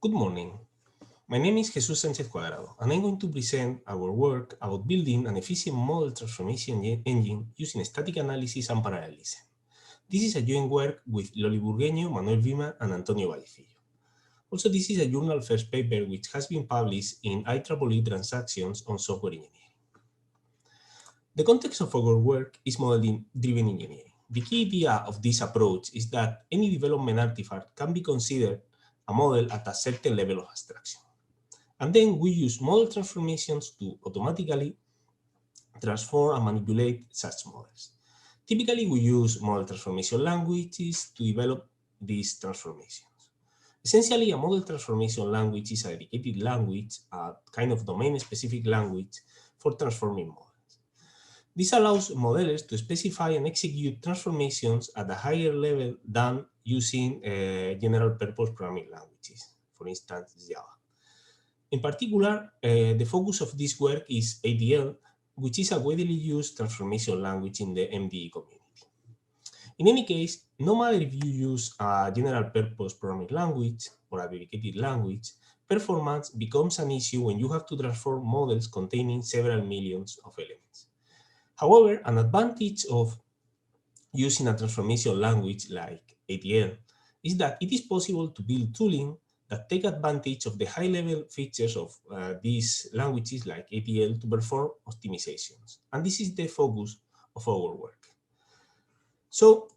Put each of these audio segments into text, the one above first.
Good morning. My name is Jesus Sanchez Cuadrado, and I'm going to present our work about building an efficient model transformation engine using static analysis and parallelism. This is a joint work with Loli Burgueño, Manuel Vima, and Antonio Vallecillo. Also, this is a journal first paper which has been published in IEEE Transactions on Software Engineering. The context of our work is model-driven engineering. The key idea of this approach is that any development artifact can be considered a model at a certain level of abstraction. And then we use model transformations to automatically transform and manipulate such models. Typically, we use model transformation languages to develop these transformations. Essentially, a model transformation language is a dedicated language, a kind of domain-specific language for transforming models. This allows modelers to specify and execute transformations at a higher level than using general-purpose programming languages, for instance, Java. In particular, the focus of this work is ATL, which is a widely used transformation language in the MDE community. In any case, no matter if you use a general-purpose programming language or a dedicated language, performance becomes an issue when you have to transform models containing several millions of elements. However, an advantage of using a transformation language like ATL is that it is possible to build tooling that take advantage of the high-level features of these languages like ATL to perform optimizations. And this is the focus of our work. So,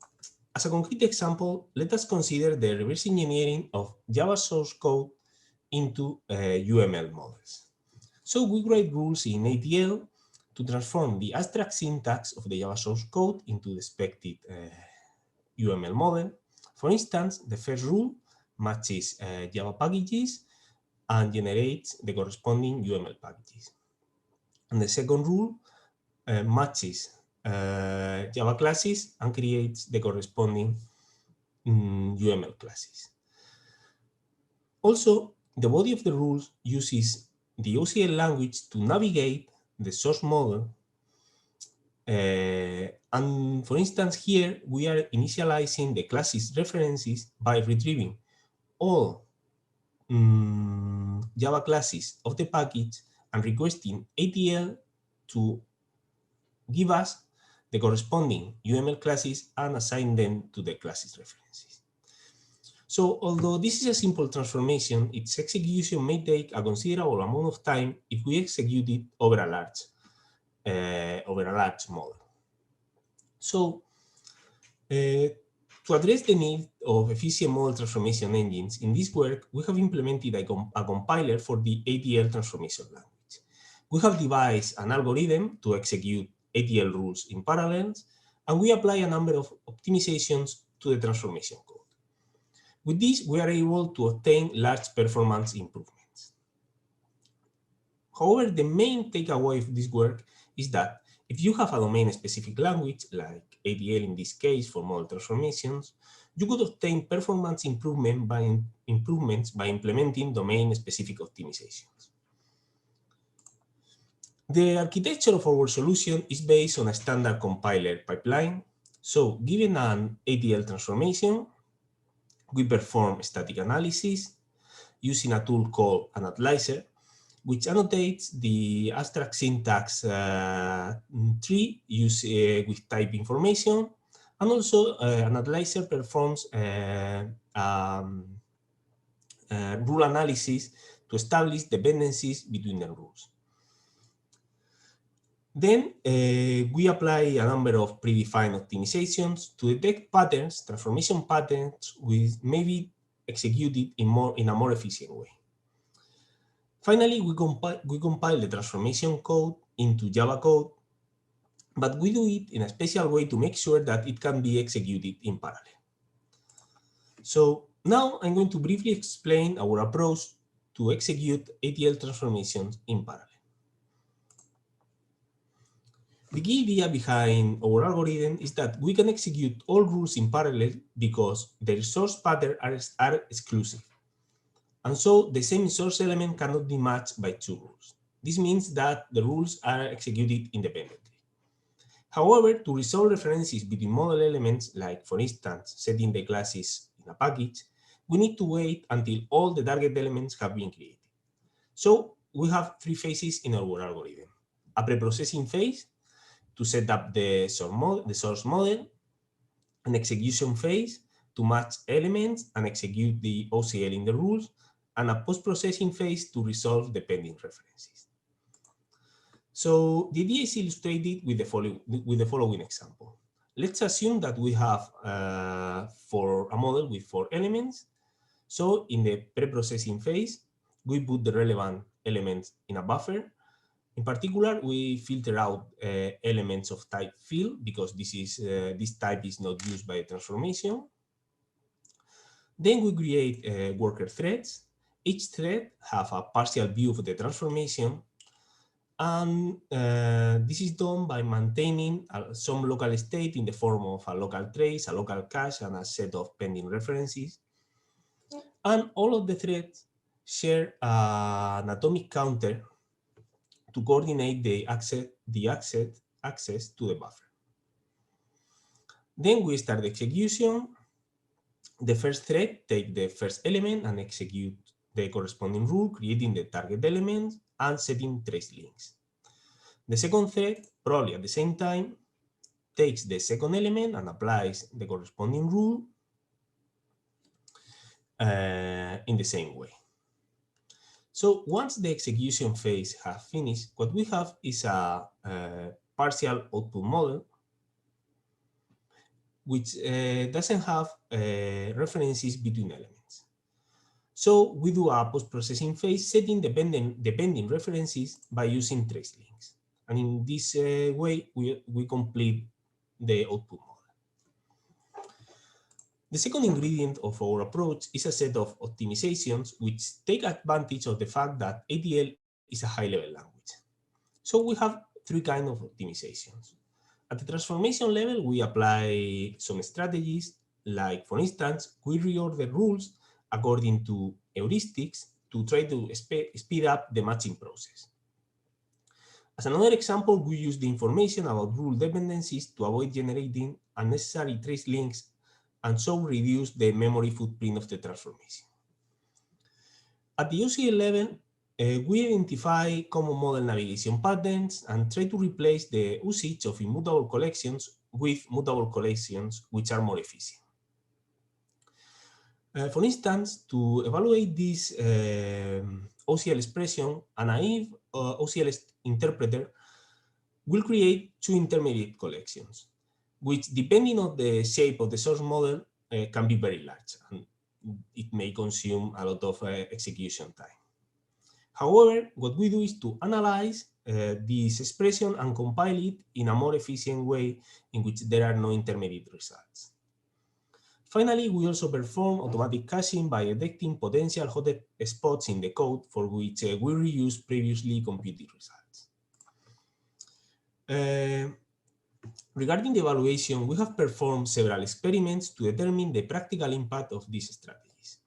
as a concrete example, let us consider the reverse engineering of Java source code into UML models. So we write rules in ATL to transform the abstract syntax of the Java source code into the expected UML model. For instance, the first rule matches Java packages and generates the corresponding UML packages. And the second rule matches Java classes and creates the corresponding UML classes. Also, the body of the rules uses the OCL language to navigate the source model. And for instance, here we are initializing the classes references by retrieving all Java classes of the package and requesting ATL to give us the corresponding UML classes and assign them to the classes references. So although this is a simple transformation, its execution may take a considerable amount of time if we execute it over a large model. So to address the need of efficient model transformation engines, in this work, we have implemented a compiler for the ATL transformation language. We have devised an algorithm to execute ATL rules in parallel, and we apply a number of optimizations to the transformation code. With this, we are able to obtain large performance improvements. However, the main takeaway of this work is that if you have a domain-specific language, like ATL in this case for model transformations, you could obtain performance improvements by implementing domain-specific optimizations. The architecture of our solution is based on a standard compiler pipeline. So, given an ATL transformation, we perform static analysis using a tool called an analyzer, which annotates the abstract syntax tree with type information, and also an analyzer performs rule analysis to establish dependencies between the rules. Then we apply a number of predefined optimizations to detect patterns, transformation patterns, which may be executed in a more efficient way. Finally, we compile the transformation code into Java code, but we do it in a special way to make sure that it can be executed in parallel. So now I'm going to briefly explain our approach to execute ATL transformations in parallel. The key idea behind our algorithm is that we can execute all rules in parallel because their source patterns are exclusive. And so the same source element cannot be matched by two rules. This means that the rules are executed independently. However, to resolve references between model elements, like for instance, setting the classes in a package, we need to wait until all the target elements have been created. So we have three phases in our algorithm. A pre-processing phase to set up the source model, an execution phase to match elements and execute the OCL in the rules, and a post-processing phase to resolve the pending references. So the idea is illustrated with the following example. Let's assume that we have for a model with 4 elements. So in the pre-processing phase, we put the relevant elements in a buffer. In particular, we filter out elements of type fill because this type is not used by the transformation. Then we create worker threads. Each thread have a partial view of the transformation, and this is done by maintaining some local state in the form of a local trace, a local cache, and a set of pending references. And all of the threads share an atomic counter to coordinate the access to the buffer. Then we start the execution. The first thread takes the first element and execute the corresponding rule, creating the target element and setting trace links. The second thread, probably at the same time, takes the second element and applies the corresponding rule in the same way. So once the execution phase has finished, what we have is a partial output model which doesn't have references between elements. So we do a post-processing phase setting the pending references by using trace links. And in this way, we complete the output model. The second ingredient of our approach is a set of optimizations which take advantage of the fact that ATL is a high-level language. So we have three kinds of optimizations. At the transformation level, we apply some strategies, like, for instance, we reorder rules according to heuristics to try to speed up the matching process. As another example, we use the information about rule dependencies to avoid generating unnecessary trace links and so reduce the memory footprint of the transformation. At the OCL level, we identify common model navigation patterns and try to replace the usage of immutable collections with mutable collections, which are more efficient. For instance, to evaluate this OCL expression, a naive OCL interpreter will create two intermediate collections, which, depending on the shape of the source model, can be very large, and it may consume a lot of execution time. However, what we do is to analyze this expression and compile it in a more efficient way in which there are no intermediate results. Finally, we also perform automatic caching by detecting potential hot spots in the code for which we reuse previously computed results. Regarding the evaluation, we have performed several experiments to determine the practical impact of these strategies.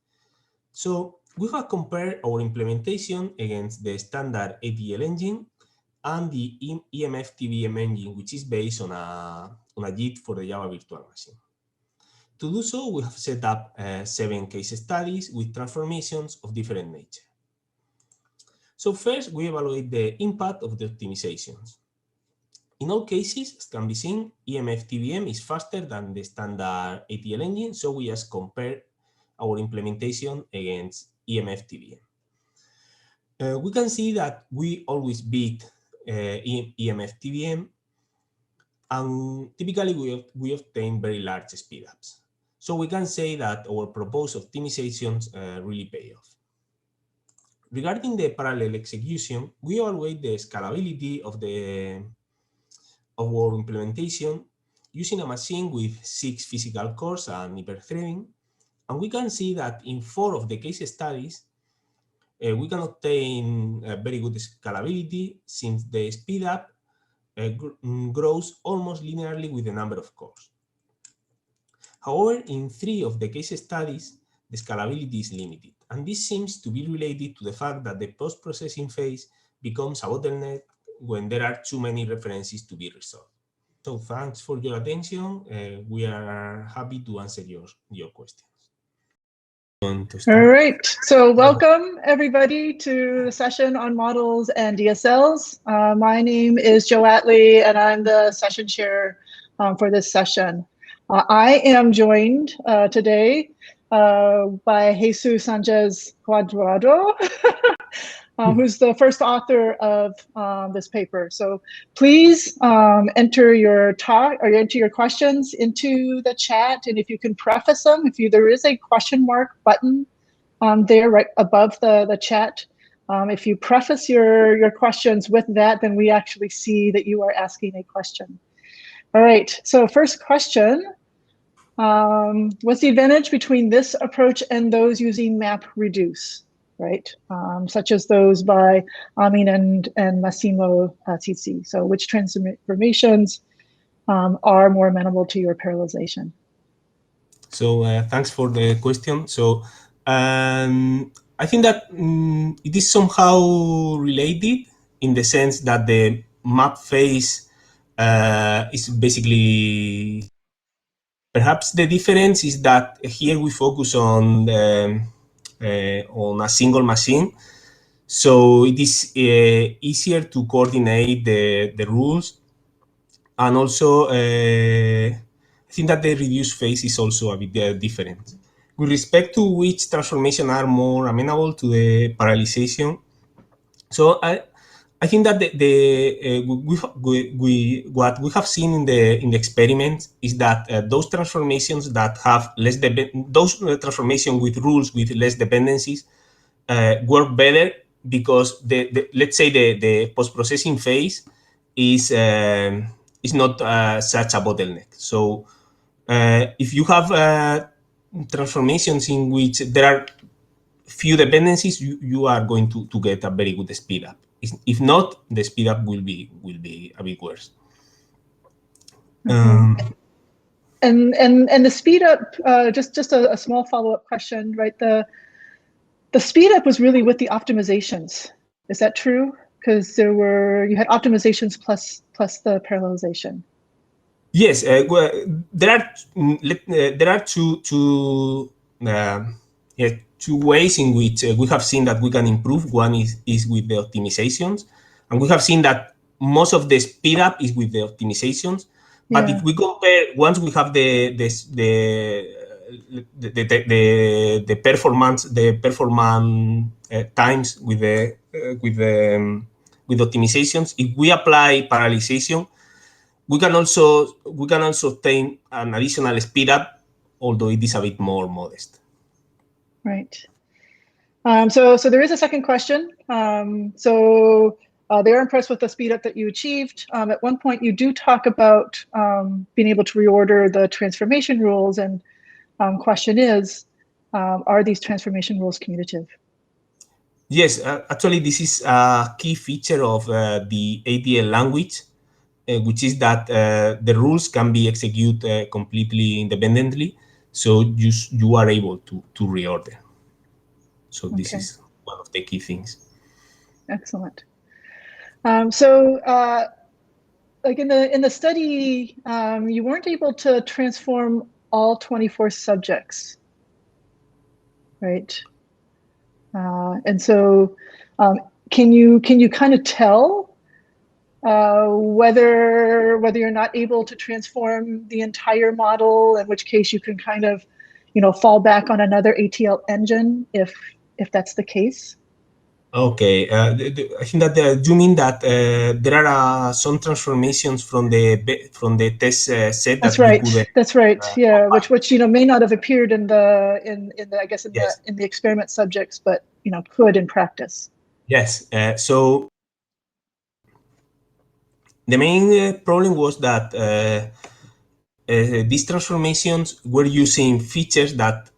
So we have compared our implementation against the standard ATL engine and the EMF-TVM engine, which is based on a JIT for the Java virtual machine. To do so, we have set up 7 case studies with transformations of different nature. So first, we evaluate the impact of the optimizations. In all cases, as can be seen, EMF-TVM is faster than the standard ATL engine, so we just compare our implementation against EMF-TVM. We can see that we always beat EMF-TVM, and typically we obtain very large speedups. So we can say that our proposed optimizations really pay off. Regarding the parallel execution, we evaluate the scalability of our implementation using a machine with 6 physical cores and hyperthreading, and we can see that in 4 of the case studies, we can obtain very good scalability since the speedup grows almost linearly with the number of cores. However, in 3 of the case studies, the scalability is limited, and this seems to be related to the fact that the post-processing phase becomes a bottleneck when there are too many references to be resolved. So thanks for your attention. We are happy to answer your questions. All right, so welcome everybody to the session on models and DSLs. My name is Jo Atlee and I'm the session chair for this session. I am joined today by Jesus Sanchez Cuadrado, who's the first author of this paper. So please enter your talk or enter your questions into the chat, and if you can preface them, there is a question mark button there right above the chat. If you preface your questions with that, then we actually see that you are asking a question. All right, so first question. What's the advantage between this approach and those using MapReduce, right? Such as those by Amin and Massimo Tizzi. So which transformations are more amenable to your parallelization? So thanks for the question. So I think that it is somehow related in the sense that the map phase is basically, perhaps the difference is that here we focus on a single machine. So it is easier to coordinate the rules. And also, I think that the reduced phase is also a bit different. With respect to which transformation are more amenable to the parallelization, so I think that what we have seen in the experiment is that those transformations that have less transformations with rules with less dependencies work better because let's say the post-processing phase is not such a bottleneck. So if you have transformations in which there are few dependencies, you are going to get a very good speed up. If not, the speed up will be a bit worse. And the speed up, just a small follow-up question, right? The speed up was really with the optimizations. Is that true? Because you had optimizations plus the parallelization. Yes, well, there are two ways in which we have seen that we can improve. One is with the optimizations, and we have seen that most of the speed up is with the optimizations. But if we compare, once we have the performance times with optimizations, if we apply parallelization, we can also obtain an additional speed up, although it is a bit more modest. Right. So there is a second question. They are impressed with the speed up that you achieved. At one point, you do talk about being able to reorder the transformation rules, and question is, are these transformation rules commutative? Yes, actually, this is a key feature of the ATL language, which is that the rules can be executed completely independently, so you are able to reorder. So this is one of the key things. Excellent. Like in the study, you weren't able to transform all 24 subjects, right? And so, can you kind of tell whether you're not able to transform the entire model, in which case you can kind of, fall back on another ATL engine if that's the case? Okay, I think that you mean that there are some transformations from the test set. That's right. That's right. Yeah, which may not have appeared in the I guess in the experiment subjects, but could in practice. Yes. So the main problem was that these transformations were using features that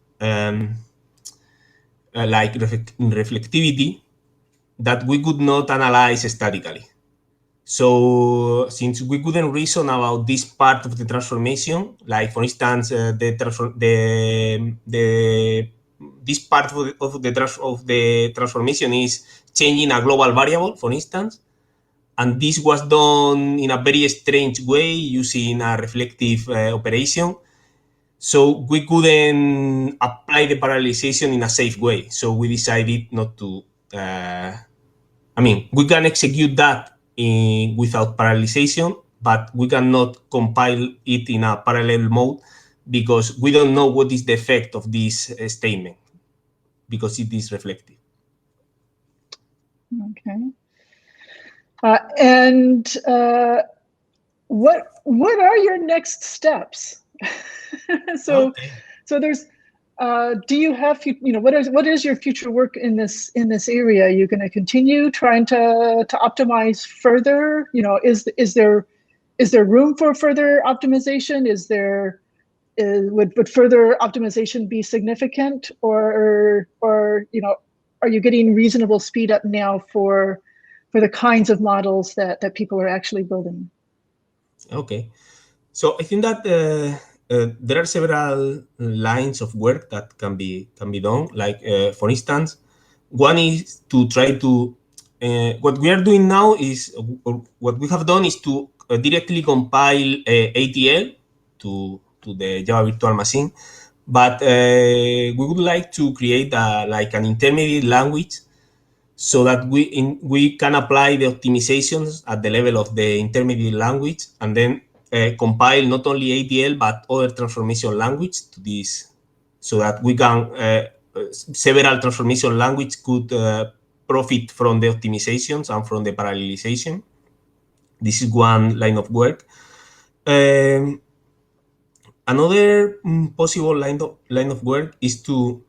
like reflectivity that we could not analyze statically. So since we couldn't reason about this part of the transformation, like for instance, this part of the transformation is changing a global variable, for instance, and this was done in a very strange way using a reflective operation. So we couldn't apply the parallelization in a safe way. So we decided not to. We can execute that without parallelization, but we cannot compile it in a parallel mode because we don't know what is the effect of this statement because it is reflective. Okay. What are your next steps? So there's do you have what is your future work in this area? Are you going to continue trying to optimize further? Is there room for further optimization? Would further optimization be significant, or are you getting reasonable speed up now for the kinds of models that people are actually building? Okay, so I think that there are several lines of work that can be done. Like for instance, one is to try to what we are doing now is, or what we have done is to directly compile ATL to the Java virtual machine, but we would like to create like an intermediate language so that we can apply the optimizations at the level of the intermediate language and then compile not only ATL but other transformation language to this, so that we can several transformation language could profit from the optimizations and from the parallelization. This is one line of work. Another possible line of work is to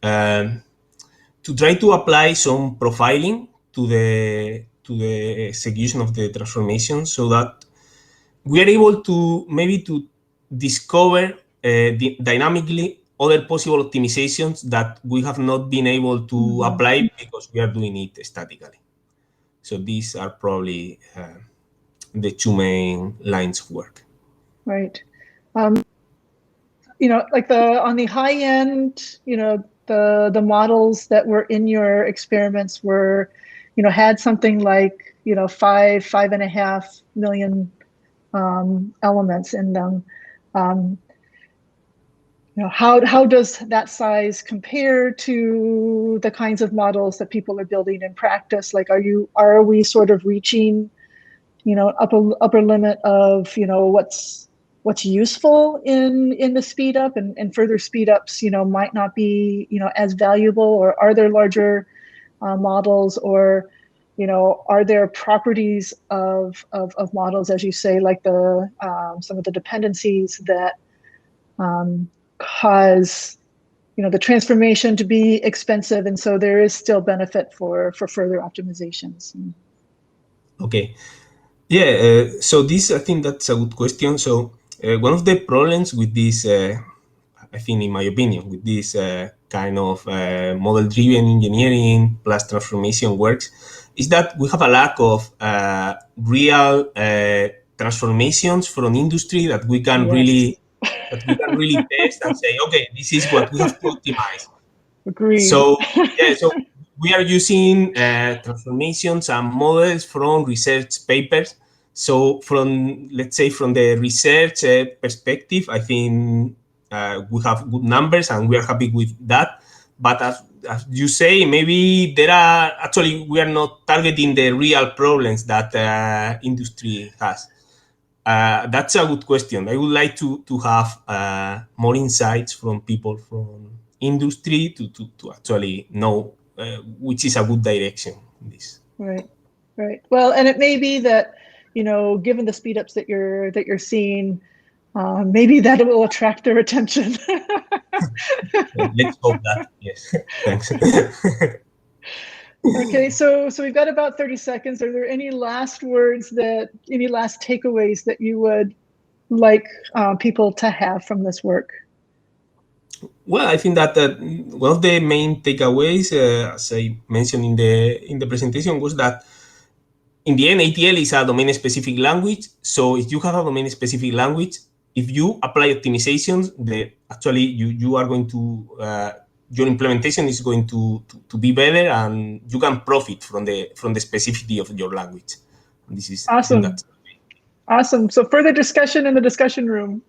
try to apply some profiling to the execution of the transformation, so that we are able to maybe to discover dynamically other possible optimizations that we have not been able to apply because we are doing it statically. So these are probably the two main lines of work. Right. Like on the high end, the models that were in your experiments were, had something like, 5.5 million elements in them. How does that size compare to the kinds of models that people are building in practice? Like, are we sort of reaching, upper limit of, what's useful in the speed up, and further speed ups, might not be, as valuable? Or are there larger models, or are there properties of models, as you say, like some of the dependencies that cause the transformation to be expensive, and so there is still benefit for further optimizations? Okay. Yeah, so this, I think that's a good question. So one of the problems with this, I think, in my opinion, with this kind of model-driven engineering plus transformation works, is that we have a lack of real transformations from industry that we can really test and say, okay, this is what we have to optimize. Agreed. So we are using transformations and models from research papers. So let's say from the research perspective, I think we have good numbers and we are happy with that. But as you say, maybe we are not targeting the real problems that industry has. That's a good question. I would like to have more insights from people from industry to actually know which is a good direction in this. Right. Well, and it may be that, given the speed ups that you're seeing, maybe that will attract their attention. Let's hope that. Yes. Thanks. Okay, so we've got about 30 seconds. Are there any last words any last takeaways that you would like people to have from this work? Well, I think that one of the main takeaways, as I mentioned in the presentation, was that in the end, ATL is a domain-specific language. So if you have a domain-specific language, if you apply optimizations, actually you are going to your implementation is going to be better, and you can profit from the specificity of your language. And this is awesome. Awesome. So further discussion in the discussion room.